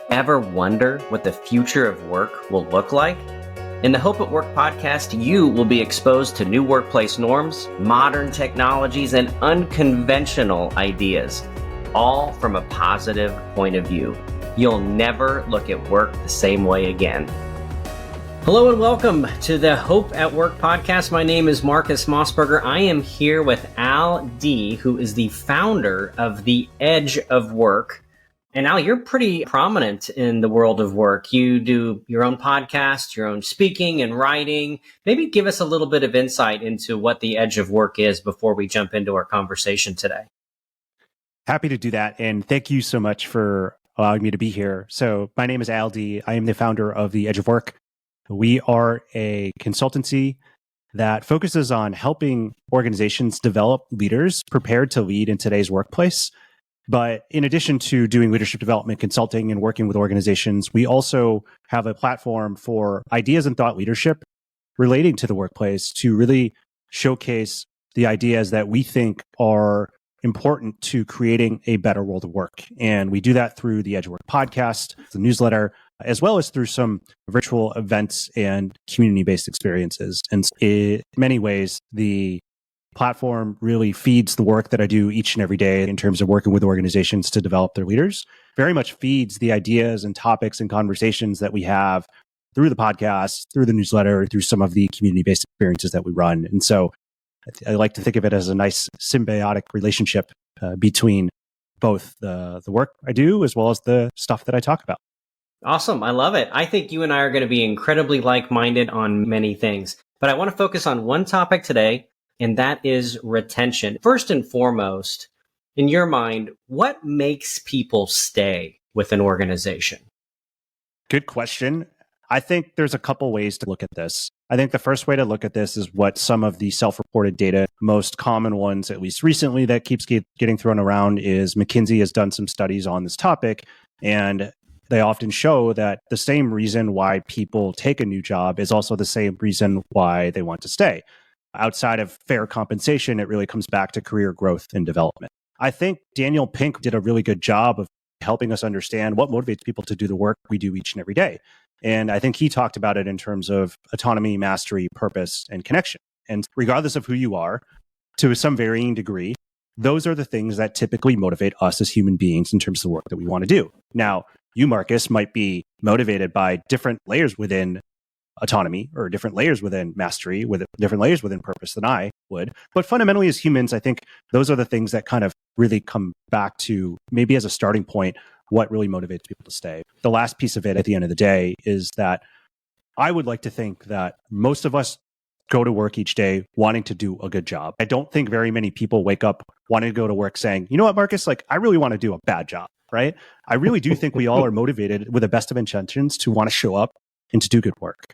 Ever wonder what the future of work will look like? In the Hope at Work podcast, you will be exposed to new workplace norms, modern technologies, and unconventional ideas, all from a positive point of view. You'll never look at work the same way again. Hello and welcome to the Hope at Work podcast. My name is Marcus Mossberger. I am here with Al D., who is the founder of The Edge of Work. And Al, you're pretty prominent in the world of work. You do your own podcast, your own speaking and writing. Maybe give us a little bit of insight into what The Edge of Work is before we jump into our conversation today. Happy to do that. And thank you so much for allowing me to be here. So my name is Al D. I am the founder of The Edge of Work. We are a consultancy that focuses on helping organizations develop leaders prepared to lead in today's workplace. But in addition to doing leadership development consulting and working with organizations, we also have a platform for ideas and thought leadership relating to the workplace to really showcase the ideas that we think are important to creating a better world of work. And we do that through the Edge of Work podcast, the newsletter, as well as through some virtual events and community-based experiences. And in many ways, the platform really feeds the work that I do each and every day in terms of working with organizations to develop their leaders. Very much feeds the ideas and topics and conversations that we have through the podcast, through the newsletter, through some of the community-based experiences that we run. And so I like to think of it as a nice symbiotic relationship between both the work I do as well as the stuff that I talk about. Awesome. I love it. I think you and I are going to be incredibly like-minded on many things, but I want to focus on one topic today, and that is retention. First and foremost, in your mind, what makes people stay with an organization? Good question. I think there's a couple ways to look at this. I think the first way to look at this is what some of the self-reported data, most common ones, at least recently, that keeps getting thrown around is McKinsey has done some studies on this topic, and they often show that the same reason why people take a new job is also the same reason why they want to stay. Outside of fair compensation, it really comes back to career growth and development. I think Daniel Pink did a really good job of helping us understand what motivates people to do the work we do each and every day. And I think he talked about it in terms of autonomy, mastery, purpose, and connection. And regardless of who you are, to some varying degree, those are the things that typically motivate us as human beings in terms of the work that we want to do. Now, you, Marcus, might be motivated by different layers within autonomy or different layers within mastery, with different layers within purpose than I would. But fundamentally, as humans, I think those are the things that kind of really come back to maybe as a starting point, what really motivates people to stay. The last piece of it at the end of the day is that I would like to think that most of us go to work each day wanting to do a good job. I don't think very many people wake up wanting to go to work saying, you know what, Marcus, like I really want to do a bad job, right? I really do think we all are motivated with the best of intentions to want to show up and to do good work.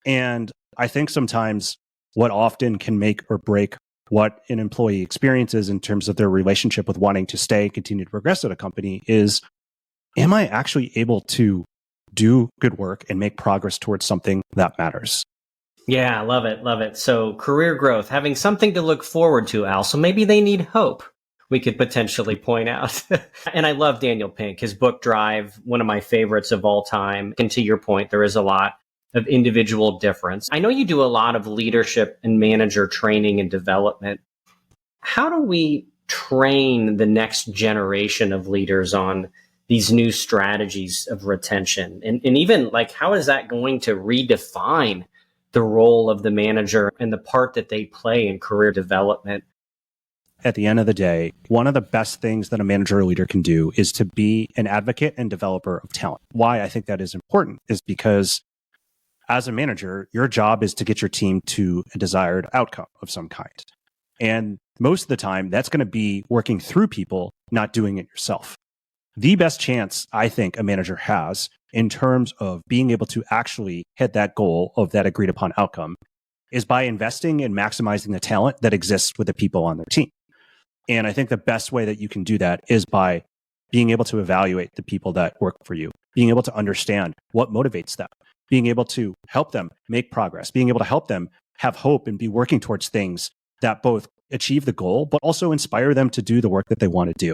And I think sometimes what often can make or break what an employee experiences in terms of their relationship with wanting to stay and continue to progress at a company is, am I actually able to do good work and make progress towards something that matters? Yeah, love it. Love it. So career growth, having something to look forward to, Al. So maybe they need hope, we could potentially point out. And I love Daniel Pink, his book Drive, one of my favorites of all time. And to your point, there is a lot of individual difference. I know you do a lot of leadership and manager training and development. How do we train the next generation of leaders on these new strategies of retention? And even like, how is that going to redefine the role of the manager and the part that they play in career development? At the end of the day, one of the best things that a manager or leader can do is to be an advocate and developer of talent. Why I think that is important is because as a manager, your job is to get your team to a desired outcome of some kind. And most of the time, that's going to be working through people, not doing it yourself. The best chance I think a manager has in terms of being able to actually hit that goal of that agreed upon outcome is by investing in maximizing the talent that exists with the people on their team. And I think the best way that you can do that is by being able to evaluate the people that work for you, being able to understand what motivates them, being able to help them make progress, being able to help them have hope and be working towards things that both achieve the goal, but also inspire them to do the work that they want to do.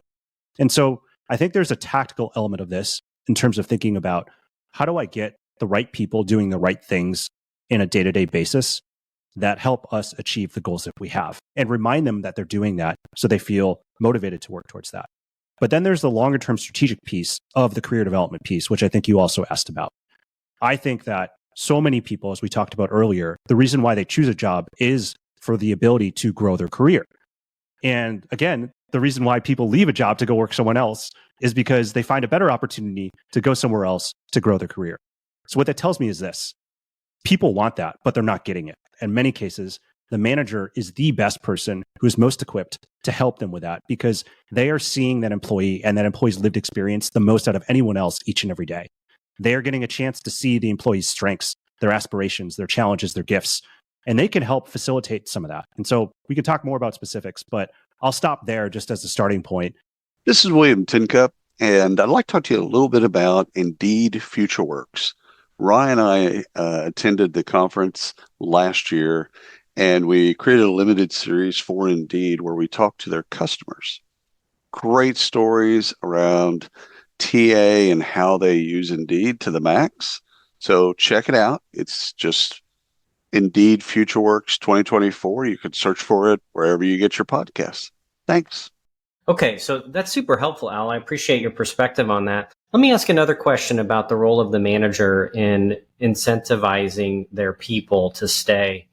And so I think there's a tactical element of this in terms of thinking about how do I get the right people doing the right things in a day-to-day basis that help us achieve the goals that we have, and remind them that they're doing that so they feel motivated to work towards that. But then there's the longer term strategic piece of the career development piece, which I think you also asked about. I think that so many people, as we talked about earlier, the reason why they choose a job is for the ability to grow their career. And again, the reason why people leave a job to go work somewhere else is because they find a better opportunity to go somewhere else to grow their career. So what that tells me is this: people want that, but they're not getting it. In many cases, the manager is the best person who is most equipped to help them with that, because they are seeing that employee and that employee's lived experience the most out of anyone else each and every day. They are getting a chance to see the employee's strengths, their aspirations, their challenges, their gifts, and they can help facilitate some of that. And so we could talk more about specifics, but I'll stop there just as a starting point. This is William Tincup, and I'd like to talk to you a little bit about Indeed FutureWorks. Ryan and I attended the conference last year, and we created a limited series for Indeed where we talked to their customers. Great stories around TA and how they use Indeed to the max. So check it out. It's just Indeed FutureWorks 2024. You can search for it wherever you get your podcasts. Thanks. Okay, so that's super helpful, Al. I appreciate your perspective on that. Let me ask another question about the role of the manager in incentivizing their people to stay.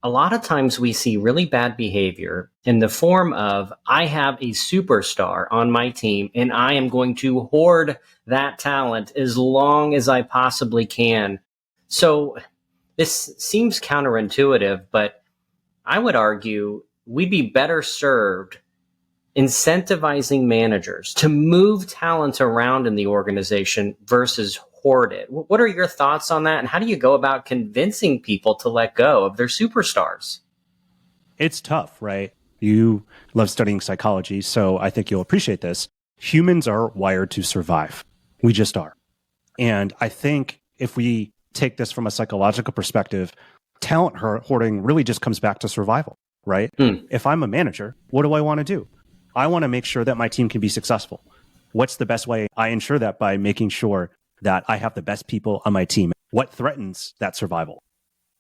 A lot of times we see really bad behavior in the form of, I have a superstar on my team and I am going to hoard that talent as long as I possibly can. So this seems counterintuitive, but I would argue we'd be better served incentivizing managers to move talent around in the organization versus hoard it. What are your thoughts on that? And how do you go about convincing people to let go of their superstars? It's tough, right? You love studying psychology, so I think you'll appreciate this. Humans are wired to survive. We just are. And I think if we take this from a psychological perspective, talent hoarding really just comes back to survival, right? If I'm a manager, what do I want to do? I want to make sure that my team can be successful. What's the best way? I ensure that by making sure that I have the best people on my team. What threatens that survival?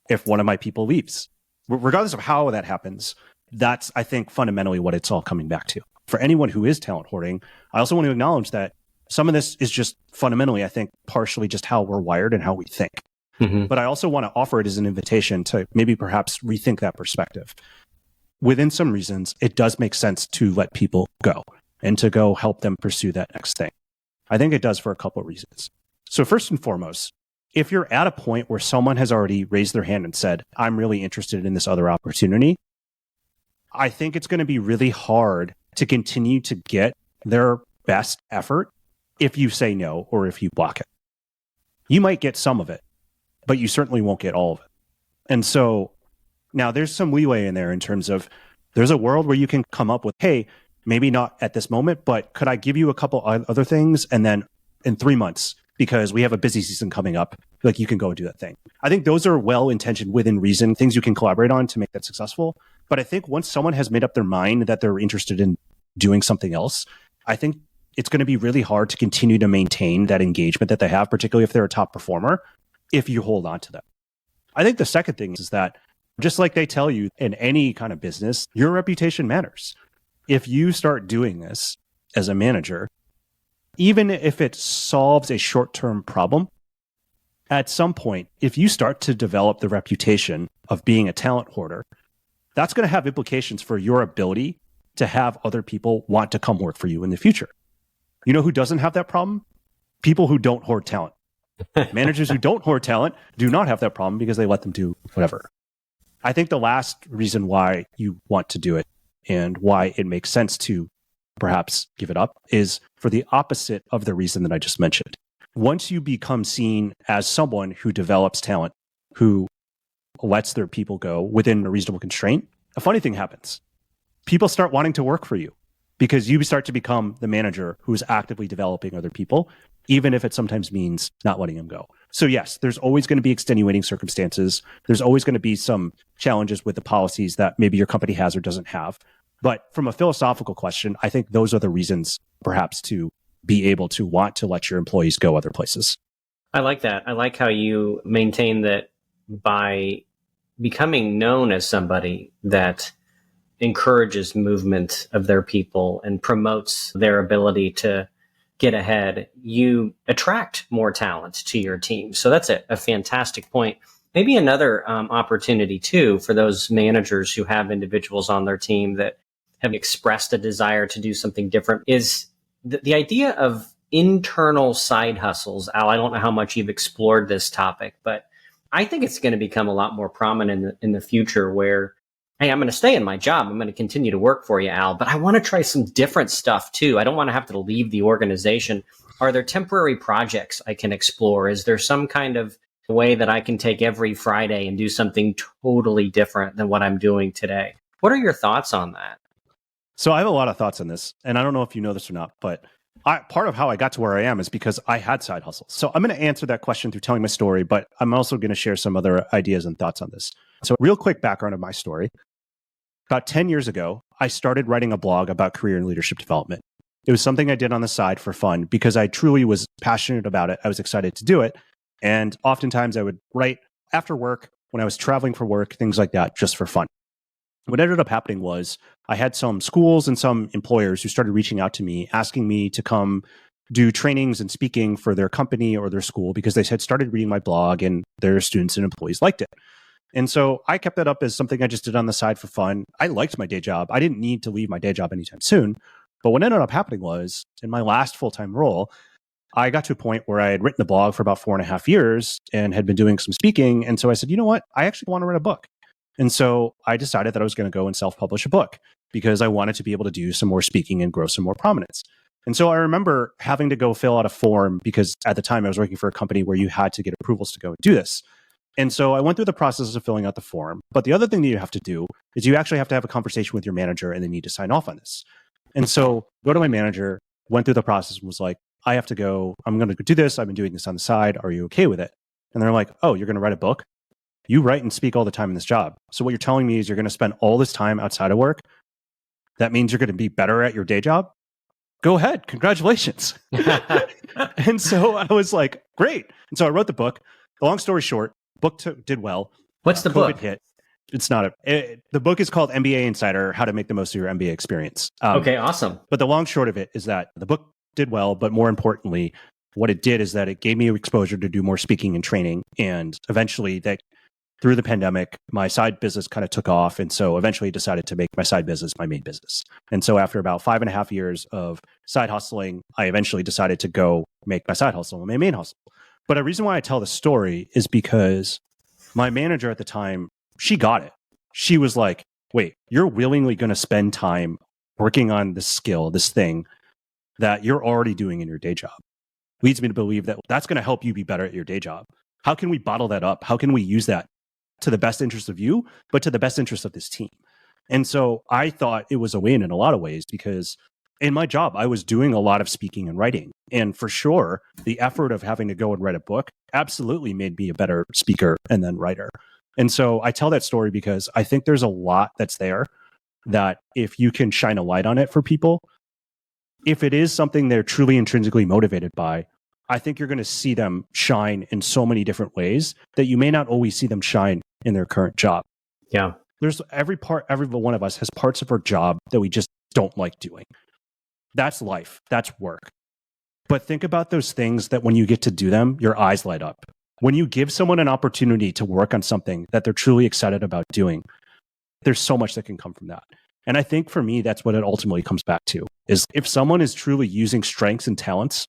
If one of my people leaves, regardless of how that happens, that's, I think, fundamentally what it's all coming back to. For anyone who is talent hoarding, I also want to acknowledge that some of this is just fundamentally, I think, partially just how we're wired and how we think. But I also want to offer it as an invitation to maybe perhaps rethink that perspective. Within some reasons, it does make sense to let people go and to go help them pursue that next thing. I think it does for a couple of reasons. So first and foremost, if you're at a point where someone has already raised their hand and said, I'm really interested in this other opportunity, I think it's going to be really hard to continue to get their best effort if you say no or if you block it. You might get some of it, but you certainly won't get all of it. And so now there's some leeway in there in terms of there's a world where you can come up with, hey, maybe not at this moment, but could I give you a couple other things? And then in 3 months, because we have a busy season coming up, like you can go and do that thing. I think those are well-intentioned, within reason, things you can collaborate on to make that successful. But I think once someone has made up their mind that they're interested in doing something else, I think it's going to be really hard to continue to maintain that engagement that they have, particularly if they're a top performer, if you hold on to them. I think the second thing is that just like they tell you in any kind of business, your reputation matters. If you start doing this as a manager, even if it solves a short-term problem, at some point, if you start to develop the reputation of being a talent hoarder, that's going to have implications for your ability to have other people want to come work for you in the future. You know who doesn't have that problem? People who don't hoard talent. Managers who don't hoard talent do not have that problem because they let them do whatever. I think the last reason why you want to do it and why it makes sense to perhaps give it up is for the opposite of the reason that I just mentioned. Once you become seen as someone who develops talent, who lets their people go within a reasonable constraint, a funny thing happens. People start wanting to work for you because you start to become the manager who's actively developing other people, even if it sometimes means not letting them go. So yes, there's always going to be extenuating circumstances. There's always going to be some challenges with the policies that maybe your company has or doesn't have. But from a philosophical question, I think those are the reasons perhaps to be able to want to let your employees go other places. I like that. I like how you maintain that by becoming known as somebody that encourages movement of their people and promotes their ability to get ahead, you attract more talent to your team. So that's a fantastic point. Maybe another opportunity too for those managers who have individuals on their team that have expressed a desire to do something different is the idea of internal side hustles. Al, I don't know how much you've explored this topic, but I think it's going to become a lot more prominent in the future where, hey, I'm going to stay in my job. I'm going to continue to work for you, Al, but I want to try some different stuff too. I don't want to have to leave the organization. Are there temporary projects I can explore? Is there some kind of way that I can take every Friday and do something totally different than what I'm doing today? What are your thoughts on that? So I have a lot of thoughts on this, and I don't know if you know this or not, but part of how I got to where I am is because I had side hustles. So I'm going to answer that question through telling my story, but I'm also going to share some other ideas and thoughts on this. So real quick background of my story. About 10 years ago, I started writing a blog about career and leadership development. It was something I did on the side for fun because I truly was passionate about it. I was excited to do it. And oftentimes I would write after work, when I was traveling for work, things like that, just for fun. What ended up happening was I had some schools and some employers who started reaching out to me, asking me to come do trainings and speaking for their company or their school because they had started reading my blog and their students and employees liked it. And so I kept that up as something I just did on the side for fun. I liked my day job. I didn't need to leave my day job anytime soon. But what ended up happening was in my last full-time role, I got to a point where I had written the blog for about 4.5 years and had been doing some speaking. And so I said, you know what? I actually want to write a book. And so I decided that I was going to go and self-publish a book because I wanted to be able to do some more speaking and grow some more prominence. And so I remember having to go fill out a form because at the time I was working for a company where you had to get approvals to go and do this. And so I went through the process of filling out the form. But the other thing that you have to do is you actually have to have a conversation with your manager and they need to sign off on this. And so go to my manager, went through the process and was like, I have to go, I'm going to do this. I've been doing this on the side. Are you okay with it? And they're like, oh, you're going to write a book? You write and speak all the time in this job. So what you're telling me is you're going to spend all this time outside of work. That means you're going to be better at your day job. Go ahead. Congratulations. And so I was like, great. And so I wrote the book. The long story short, did well. What's the COVID book? hit. It's not the book is called MBA Insider, How to Make the Most of Your MBA Experience. Okay, awesome. But the long short of it is that the book did well, but more importantly, what it did is that it gave me exposure to do more speaking and training. And eventually that through the pandemic, my side business kind of took off. And so eventually I decided to make my side business my main business. And so after about 5.5 years of side hustling, I eventually decided to go make my side hustle my main hustle. But a reason why I tell the story is because my manager at the time, she got it. She was like, wait, you're willingly going to spend time working on this skill, this thing that you're already doing in your day job. Leads me to believe that that's going to help you be better at your day job. How can we bottle that up? How can we use that to the best interest of you, but to the best interest of this team? And so I thought it was a win in a lot of ways because in my job, I was doing a lot of speaking and writing. And for sure, the effort of having to go and write a book absolutely made me a better speaker and then writer. And so I tell that story because I think there's a lot that's there that if you can shine a light on it for people, if it is something they're truly intrinsically motivated by, I think you're going to see them shine in so many different ways that you may not always see them shine in their current job. Yeah. There's every one of us has parts of our job that we just don't like doing. That's life. That's work. But think about those things that when you get to do them, your eyes light up. When you give someone an opportunity to work on something that they're truly excited about doing, there's so much that can come from that. And I think for me, that's what it ultimately comes back to, is if someone is truly using strengths and talents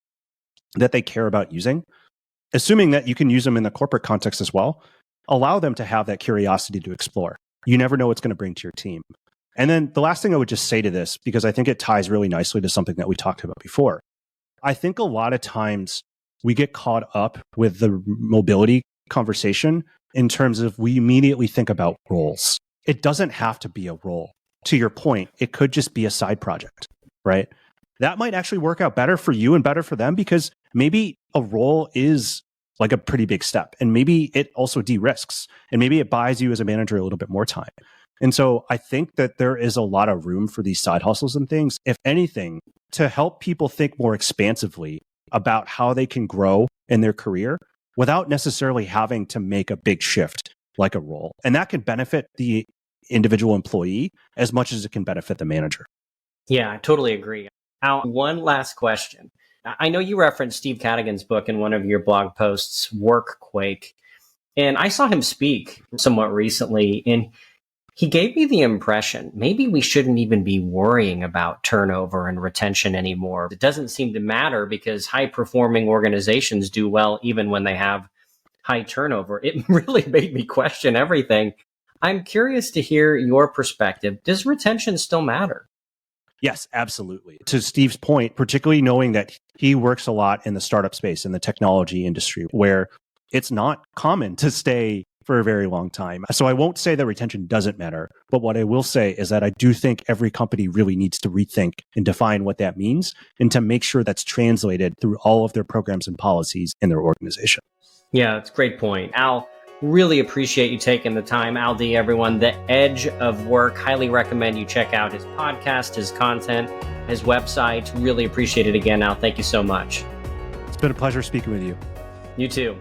that they care about using, assuming that you can use them in the corporate context as well, allow them to have that curiosity to explore. You never know what's going to bring to your team. And then the last thing I would just say to this, because I think it ties really nicely to something that we talked about before. I think a lot of times we get caught up with the mobility conversation in terms of we immediately think about roles. It doesn't have to be a role. To your point, it could just be a side project, right? That might actually work out better for you and better for them because maybe a role is like a pretty big step and maybe it also de-risks and maybe it buys you as a manager a little bit more time. And so I think that there is a lot of room for these side hustles and things, if anything, to help people think more expansively about how they can grow in their career without necessarily having to make a big shift like a role. And that can benefit the individual employee as much as it can benefit the manager. Yeah, I totally agree. Al, one last question. I know you referenced Steve Cadigan's book in one of your blog posts, Workquake, and I saw him speak somewhat recently, and he gave me the impression maybe we shouldn't even be worrying about turnover and retention anymore. It doesn't seem to matter because high-performing organizations do well even when they have high turnover. It really made me question everything. I'm curious to hear your perspective. Does retention still matter? Yes, absolutely. To Steve's point, particularly knowing that he works a lot in the startup space, in the technology industry, where it's not common to stay for a very long time. So I won't say that retention doesn't matter, but what I will say is that I do think every company really needs to rethink and define what that means and to make sure that's translated through all of their programs and policies in their organization. Yeah, it's a great point. Al, really appreciate you taking the time. Al D, everyone, The Edge of Work. Highly recommend you check out his podcast, his content, his website. Really appreciate it again, Al. Thank you so much. It's been a pleasure speaking with you. You too.